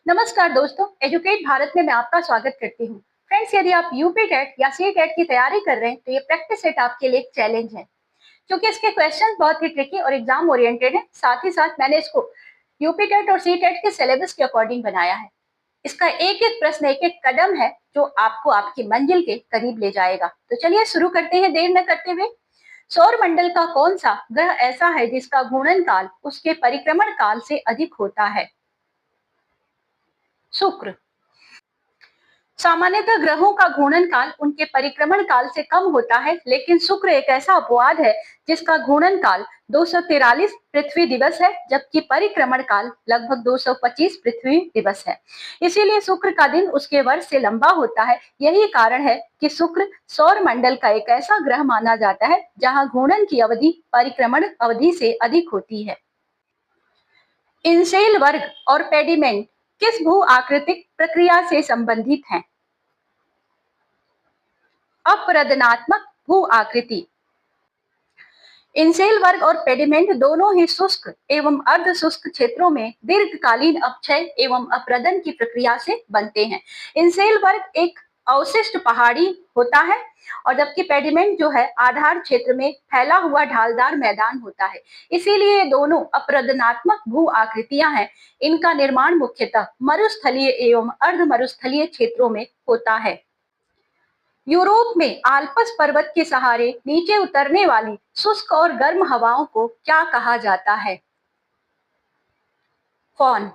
नमस्कार दोस्तों, एजुकेट भारत में मैं आपका स्वागत करती हूँ। फ्रेंड्स, यदि आप यूपी टेट या सी टेट की तैयारी कर रहे हैं तो ये प्रैक्टिस सेट आपके लिए एक चैलेंज है, क्योंकि इसके क्वेश्चन बहुत ही ट्रिकी और एग्जाम ओरिएंटेड है। साथ ही साथ मैंने इसको यूपी टेट और सी टेट के सिलेबस के अकॉर्डिंग बनाया है। इसका एक एक प्रश्न, एक एक कदम है जो आपको आपकी मंजिल के करीब ले जाएगा। तो चलिए शुरू करते हैं देर न करते हुए। सौर मंडल का कौन सा ग्रह ऐसा है जिसका घूर्णन काल उसके परिक्रमण काल से अधिक होता है? शुक्र। सामान्यतः ग्रहों का घूर्णन काल उनके परिक्रमण काल से कम होता है, लेकिन शुक्र एक ऐसा अपवाद है जिसका घूर्णन काल 243 पृथ्वी दिवस है, जबकि परिक्रमण काल लगभग 225 पृथ्वी दिवस है। इसीलिए शुक्र का दिन उसके वर्ष से लंबा होता है। यही कारण है कि शुक्र सौर मंडल का एक ऐसा ग्रह माना जाता है जहां घूर्णन की अवधि परिक्रमण अवधि से अधिक होती है। इंसेल वर्ग और पेडिमेंट किस भू आकृतिक प्रक्रिया से संबंधित हैं? अपरदनात्मक भू आकृति। इंसेल वर्ग और पेडिमेंट दोनों ही शुष्क एवं अर्ध शुष्क क्षेत्रों में दीर्घकालीन अपक्षय एवं अपरदन की प्रक्रिया से बनते हैं। इंसेल वर्ग एक अवशिष्ट पहाड़ी होता है और जबकि पेडिमेंट जो है आधार क्षेत्र में फैला हुआ ढालदार मैदान होता है। इसीलिए ये दोनों अपरदनात्मक भू आकृतियां हैं। इनका निर्माण मुख्यतः मरुस्थलीय एवं अर्ध मरुस्थलीय क्षेत्रों में होता है। यूरोप में आल्प्स पर्वत के सहारे नीचे उतरने वाली शुष्क और गर्म हवाओं को क्या कहा जाता है? कौन?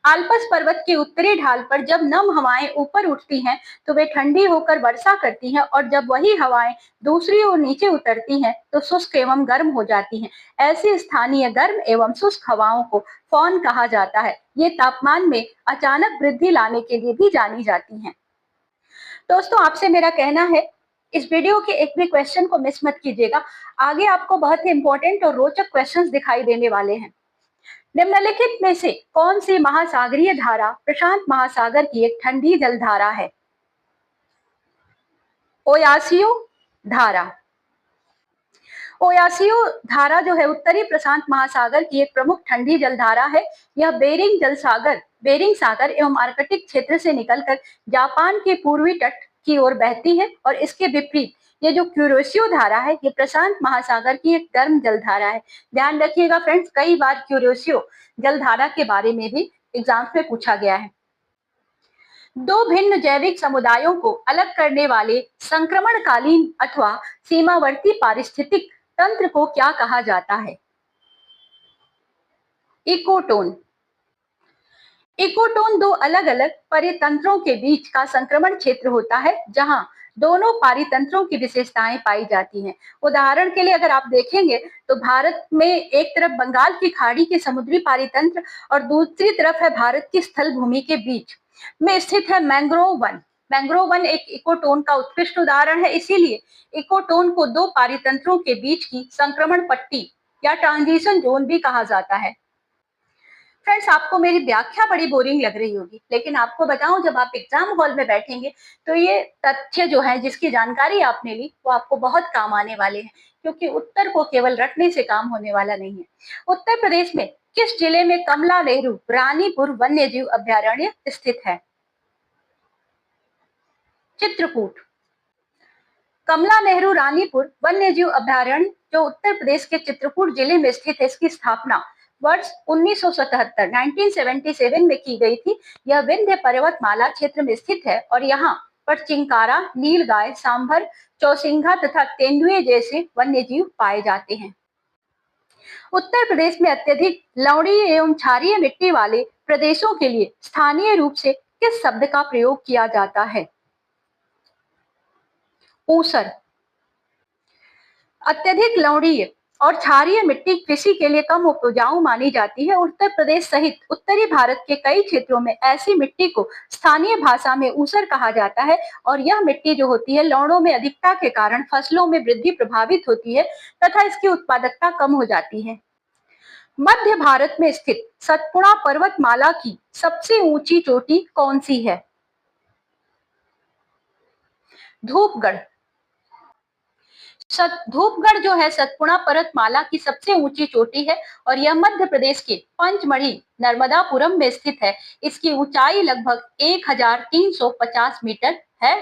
आल्प्स पर्वत के उत्तरी ढाल पर जब नम हवाएं ऊपर उठती हैं तो वे ठंडी होकर वर्षा करती हैं, और जब वही हवाएं दूसरी ओर नीचे उतरती हैं तो शुष्क एवं गर्म हो जाती हैं। ऐसी स्थानीय गर्म एवं शुष्क हवाओं को फॉन कहा जाता है। ये तापमान में अचानक वृद्धि लाने के लिए भी जानी जाती हैं। दोस्तों, आपसे मेरा कहना है, इस वीडियो के एक भी क्वेश्चन को मिस मत कीजिएगा। आगे आपको बहुत ही इंपॉर्टेंट और रोचक क्वेश्चंस दिखाई देने वाले हैं। निम्नलिखित में से कौन सी महासागरीय धारा प्रशांत महासागर की एक ठंडी जलधारा है? ओयासियो धारा। ओयासियो धारा जो है उत्तरी प्रशांत महासागर की एक प्रमुख ठंडी जलधारा है। यह बेरिंग सागर एवं आर्कटिक क्षेत्र से निकलकर जापान के पूर्वी तट की ओर बहती है, और इसके विपरीत ये जो क्यूरोसियो धारा है ये प्रशांत महासागर की एक गर्म जलधारा है। ध्यान रखिएगा फ्रेंड्स, कई बार क्यूरोसियो जलधारा के बारे में भी एग्जाम्स में पूछा गया है। दो भिन्न जैविक समुदायों को अलग करने वाले संक्रमणकालीन अथवा सीमावर्ती पारिस्थितिक तंत्र को क्या कहा जाता है? इकोटोन। इकोटोन दो अलग अलग परितंत्रों के बीच का संक्रमण क्षेत्र होता है जहां दोनों पारितंत्रों की विशेषताएं पाई जाती हैं। उदाहरण के लिए अगर आप देखेंगे तो भारत में एक तरफ बंगाल की खाड़ी के समुद्री पारितंत्र और दूसरी तरफ है भारत की स्थल भूमि के बीच में स्थित है मैंग्रोव वन। मैंग्रोव वन एक इकोटोन का उत्कृष्ट उदाहरण है। इसीलिए इकोटोन को दो पारितंत्रों के बीच की संक्रमण पट्टी या ट्रांजिशन जोन भी कहा जाता है। फ्रेंड्स, आपको मेरी व्याख्या बड़ी बोरिंग लग रही होगी, लेकिन आपको बताऊं, जब आप एग्जाम हॉल में बैठेंगे तो ये तथ्य जो है जिसकी जानकारी आपने ली वो आपको बहुत काम आने वाले हैं, क्योंकि उत्तर को केवल रटने से काम होने वाला नहीं है। उत्तर प्रदेश में किस जिले में कमला नेहरू रानीपुर वन्य जीव अभ्यारण्य स्थित है? चित्रकूट। कमला नेहरू रानीपुर वन्य जीव अभ्यारण्य जो उत्तर प्रदेश के चित्रकूट जिले में स्थित है, इसकी स्थापना वर्ष 1977 1977 में की गई थी। यह विंध्य पर्वतमाला क्षेत्र में स्थित है और यहाँ पर चिंकारा, नीलगाय, सांभर, चौसिंघा तथा तेंदुए जैसे वन्य जीव पाए जाते हैं। उत्तर प्रदेश में अत्यधिक लवणीय एवं क्षारीय मिट्टी वाले प्रदेशों के लिए स्थानीय रूप से किस शब्द का प्रयोग किया जाता है? ऊसर। अत्यधिक लवणीय और क्षारीय मिट्टी कृषि के लिए कम उपजाऊ मानी जाती है। उत्तर प्रदेश सहित उत्तरी भारत के कई क्षेत्रों में ऐसी मिट्टी को स्थानीय भाषा में ऊसर कहा जाता है, और यह मिट्टी जो होती है लवणों में अधिकता के कारण फसलों में वृद्धि प्रभावित होती है तथा इसकी उत्पादकता कम हो जाती है। मध्य भारत में स्थित सतपुड़ा पर्वतमाला की सबसे ऊंची चोटी कौन सी है? धूपगढ़। धूपगढ़ जो है सतपुड़ा पर्वतमाला की सबसे ऊंची चोटी है और यह मध्य प्रदेश के पंचमढ़ी नर्मदापुरम में स्थित है। इसकी ऊंचाई लगभग 1350 मीटर है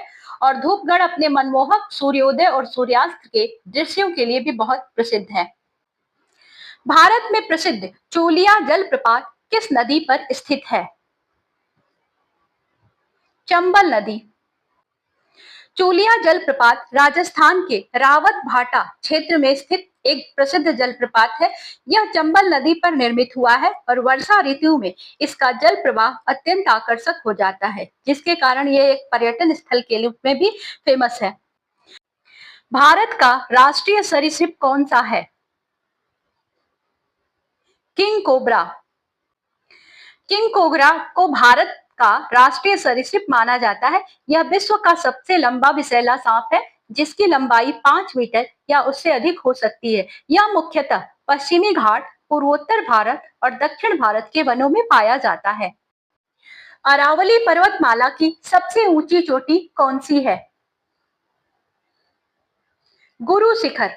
और धूपगढ़ अपने मनमोहक सूर्योदय और सूर्यास्त के दृश्यों के लिए भी बहुत प्रसिद्ध है। भारत में प्रसिद्ध चूलिया जलप्रपात किस नदी पर स्थित है? चंबल नदी। चूलिया जलप्रपात राजस्थान के रावत भाटा क्षेत्र में स्थित एक प्रसिद्ध जलप्रपात है। यह चंबल नदी पर निर्मित हुआ है और वर्षा ऋतु में इसका जल प्रवाह अत्यंत आकर्षक हो जाता है, जिसके कारण यह एक पर्यटन स्थल के रूप में भी फेमस है। भारत का राष्ट्रीय सरीसृप कौन सा है? King cobra. किंग कोबरा को भारत का राष्ट्रीय सरीसृप माना जाता है। यह विश्व का सबसे लंबा विषैला सांप है, जिसकी लंबाई 5 मीटर या उससे अधिक हो सकती है। यह मुख्यतः पश्चिमी घाट, पूर्वोत्तर भारत और दक्षिण भारत के वनों में पाया जाता है। अरावली पर्वतमाला की सबसे ऊंची चोटी कौन सी है? गुरु शिखर।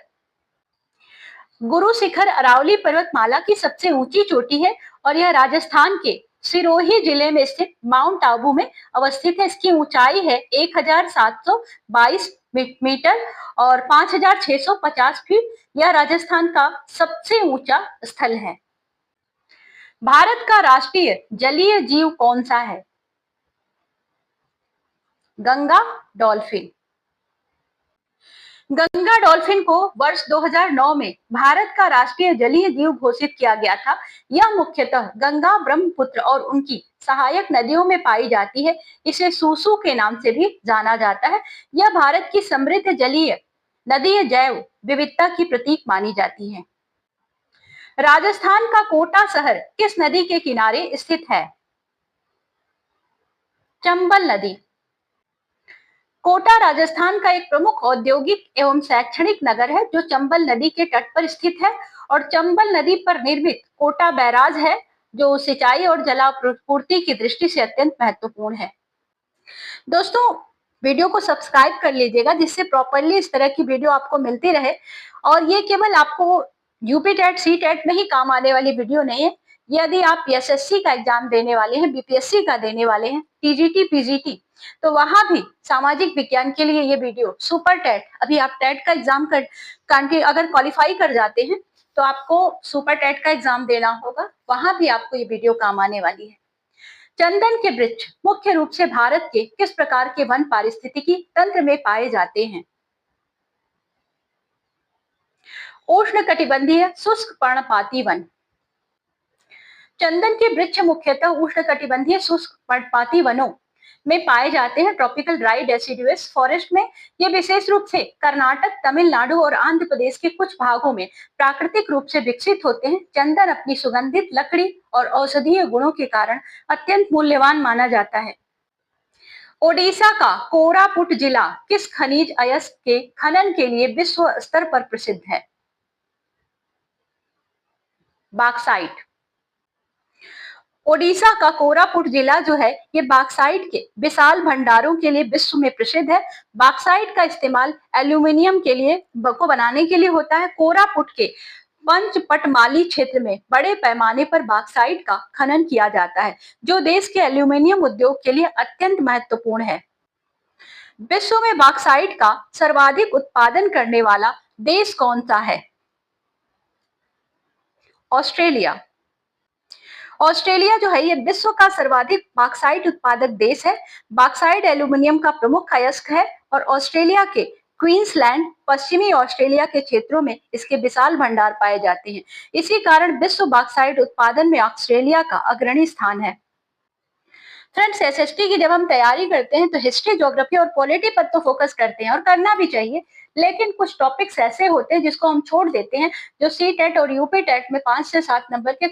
गुरु शिखर अरावली पर्वतमाला की सबसे ऊंची चोटी है और यह राजस्थान के सिरोही जिले में स्थित माउंट आबू में अवस्थित है। इसकी ऊंचाई है 1722 मीटर और 5650 फीट। यह राजस्थान का सबसे ऊंचा स्थल है। भारत का राष्ट्रीय जलीय जीव कौन सा है? गंगा डॉल्फिन। गंगा डॉल्फिन को वर्ष 2009 में भारत का राष्ट्रीय जलीय जीव घोषित किया गया था। यह मुख्यतः गंगा, ब्रह्मपुत्र और उनकी सहायक नदियों में पाई जाती है। इसे सूसू के नाम से भी जाना जाता है। यह भारत की समृद्ध जलीय नदीय जैव विविधता की प्रतीक मानी जाती है। राजस्थान का कोटा शहर किस नदी के किनारे स्थित है? चंबल नदी। कोटा राजस्थान का एक प्रमुख औद्योगिक एवं शैक्षणिक नगर है जो चंबल नदी के तट पर स्थित है और चंबल नदी पर निर्मित कोटा बैराज है जो सिंचाई और जलापूर्ति की दृष्टि से अत्यंत महत्वपूर्ण है। दोस्तों, वीडियो को सब्सक्राइब कर लीजिएगा जिससे प्रॉपरली इस तरह की वीडियो आपको मिलती रहे और ये केवल आपको यूपी टेट सी टेट में ही काम आने वाली वीडियो नहीं है। यदि आप एसएससी का एग्जाम देने वाले हैं, बीपीएससी का देने वाले हैं, टीजीटी पीजीटी, तो वहां भी सामाजिक विज्ञान के लिए ये वीडियो सुपर टेट, अभी आप टेट का एग्जाम अगर क्वालिफाई कर जाते हैं तो आपको सुपर टेट का एग्जाम देना होगा, वहां भी आपको ये वीडियो काम आने वाली है। चंदन के वृक्ष मुख्य रूप से भारत के किस प्रकार के वन पारिस्थितिकी तंत्र में पाए जाते हैं? उष्णकटिबंधीय शुष्क पर्णपाती वन। चंदन के वृक्ष मुख्यतः उष्णकटिबंधीय शुष्क पर्णपाती वनों में पाए जाते हैं। ट्रॉपिकल ड्राई डेसिडुअस फॉरेस्ट में ये विशेष रूप से कर्नाटक, तमिलनाडु और आंध्र प्रदेश के कुछ भागों में प्राकृतिक रूप से विकसित होते हैं। चंदन अपनी सुगंधित लकड़ी और औषधीय गुणों के कारण अत्यंत मूल्यवान माना जाता है। ओडिशा का कोरापुट जिला किस खनिज अयस्क के खनन के लिए विश्व स्तर पर प्रसिद्ध है? बॉक्साइट। ओडिशा का कोरापुट जिला जो है ये बॉक्साइट के विशाल भंडारों के लिए विश्व में प्रसिद्ध है। बॉक्साइट का इस्तेमाल एल्यूमिनियम के लिए को बनाने के लिए होता है। कोरापुट के पंचपटमाली क्षेत्र में बड़े पैमाने पर बॉक्साइट का खनन किया जाता है जो देश के एल्यूमिनियम उद्योग के लिए अत्यंत महत्वपूर्ण है। विश्व में बॉक्साइट का सर्वाधिक उत्पादन करने वाला देश कौन सा है? ऑस्ट्रेलिया। ऑस्ट्रेलिया जो है ये विश्व का सर्वाधिक बॉक्साइट उत्पादक देश है। बॉक्साइट एल्यूमिनियम का प्रमुख अयस्क है और ऑस्ट्रेलिया के क्वींसलैंड, पश्चिमी ऑस्ट्रेलिया के क्षेत्रों में इसके विशाल भंडार पाए जाते हैं। इसी कारण विश्व बॉक्साइट उत्पादन में ऑस्ट्रेलिया का अग्रणी स्थान है। फ्रेंड्स, एसएसटी की जब हम तैयारी करते हैं तो हिस्ट्री, ज्योग्राफी और पॉलिटी पर तो फोकस करते हैं और करना भी चाहिए, लेकिन कुछ टॉपिक्स ऐसे होते हैं जिसको हम छोड़ देते हैं जो सी टेट और यूपी टेट में 5 से 7 नंबर के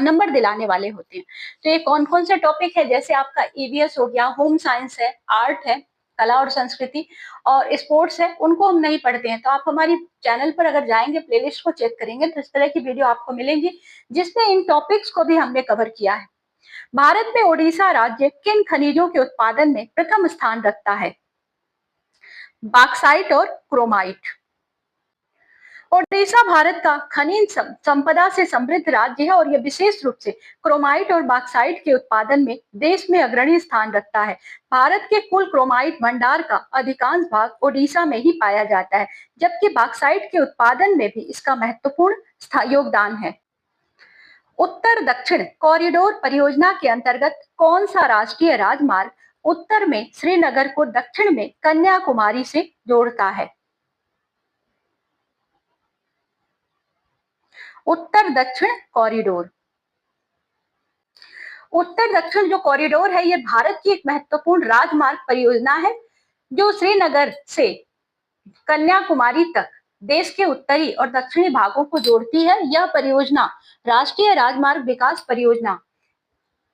नंबर दिलाने वाले होते हैं। तो ये कौन कौन से टॉपिक है? जैसे आपका ईवीएस हो गया, होम साइंस है, आर्ट है, कला और संस्कृति और स्पोर्ट्स है, उनको हम नहीं पढ़ते हैं। तो आप हमारी चैनल पर अगर जाएंगे, प्लेलिस्ट को चेक करेंगे तो इस तरह की वीडियो आपको मिलेंगी जिसमें इन टॉपिक्स को भी हमने कवर किया है। भारत में ओडिशा राज्य किन खनिजों के उत्पादन में प्रथम स्थान रखता है? बॉक्साइट और क्रोमाइट। ओडिशा भारत का खनिज संपदा से समृद्ध राज्य है और यह विशेष रूप से क्रोमाइट और बॉक्साइट के उत्पादन में देश में अग्रणी स्थान रखता है। भारत के कुल क्रोमाइट भंडार का अधिकांश भाग ओडिशा में ही पाया जाता है, जबकि बॉक्साइट के उत्पादन में भी इसका महत्वपूर्ण योगदान है। उत्तर दक्षिण कॉरिडोर परियोजना के अंतर्गत कौन सा राष्ट्रीय राजमार्ग उत्तर में श्रीनगर को दक्षिण में कन्याकुमारी से जोड़ता है? उत्तर दक्षिण कॉरिडोर। उत्तर दक्षिण जो कॉरिडोर है, यह भारत की एक महत्वपूर्ण राजमार्ग परियोजना है जो श्रीनगर से कन्याकुमारी तक देश के उत्तरी और दक्षिणी भागों को जोड़ती है। यह परियोजना राष्ट्रीय राजमार्ग विकास परियोजना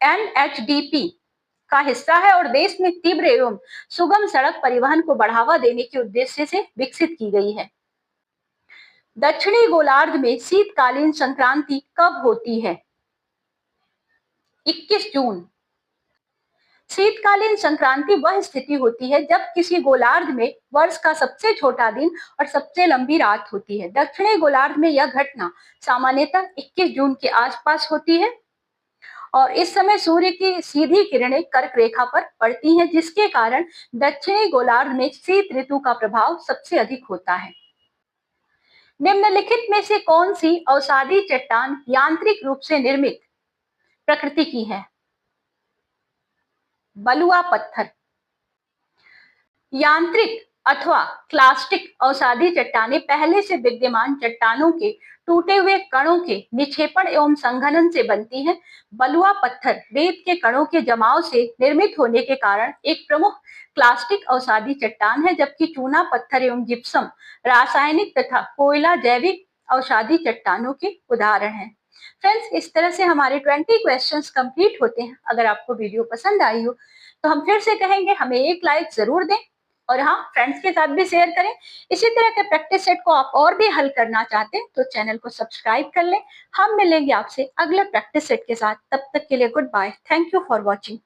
NHDP का हिस्सा है और देश में तीव्र एवं सुगम सड़क परिवहन को बढ़ावा देने के उद्देश्य से विकसित की गई है। दक्षिणी गोलार्ध में शीतकालीन संक्रांति कब होती है? 21 जून। शीतकालीन संक्रांति वह स्थिति होती है जब किसी गोलार्ध में वर्ष का सबसे छोटा दिन और सबसे लंबी रात होती है। दक्षिणी गोलार्ध में यह घटना सामान्यतः 21 जून के आसपास होती है और इस समय सूर्य की सीधी किरणें कर्क रेखा पर पड़ती हैं, जिसके कारण दक्षिणी गोलार्ध में शीत ऋतु का प्रभाव सबसे अधिक होता है। निम्नलिखित में से कौन सी अवसादी चट्टान यांत्रिक रूप से निर्मित प्रकृति की है? बलुआ पत्थर। यांत्रिक अथवा क्लास्टिक अवसादी चट्टानें पहले से विद्यमान चट्टानों के टूटे हुए कणों के निक्षेपण एवं संघनन से बनती हैं। बलुआ पत्थर रेत के कणों के जमाव से निर्मित होने के कारण एक प्रमुख क्लास्टिक अवसादी चट्टान है, जबकि चूना पत्थर एवं जिप्सम रासायनिक तथा कोयला जैविक अवसादी चट्टानों के उदाहरण हैं। फ्रेंड्स, इस तरह से हमारे 20 क्वेश्चंस कंप्लीट होते हैं। अगर आपको वीडियो पसंद आई हो तो हम फिर से कहेंगे, हमें एक लाइक जरूर दें और हाँ, फ्रेंड्स के साथ भी शेयर करें। इसी तरह के प्रैक्टिस सेट को आप और भी हल करना चाहते हैं तो चैनल को सब्सक्राइब कर लें। हम मिलेंगे आपसे अगले प्रैक्टिस सेट के साथ। तब तक के लिए goodbye. Thank you for watching.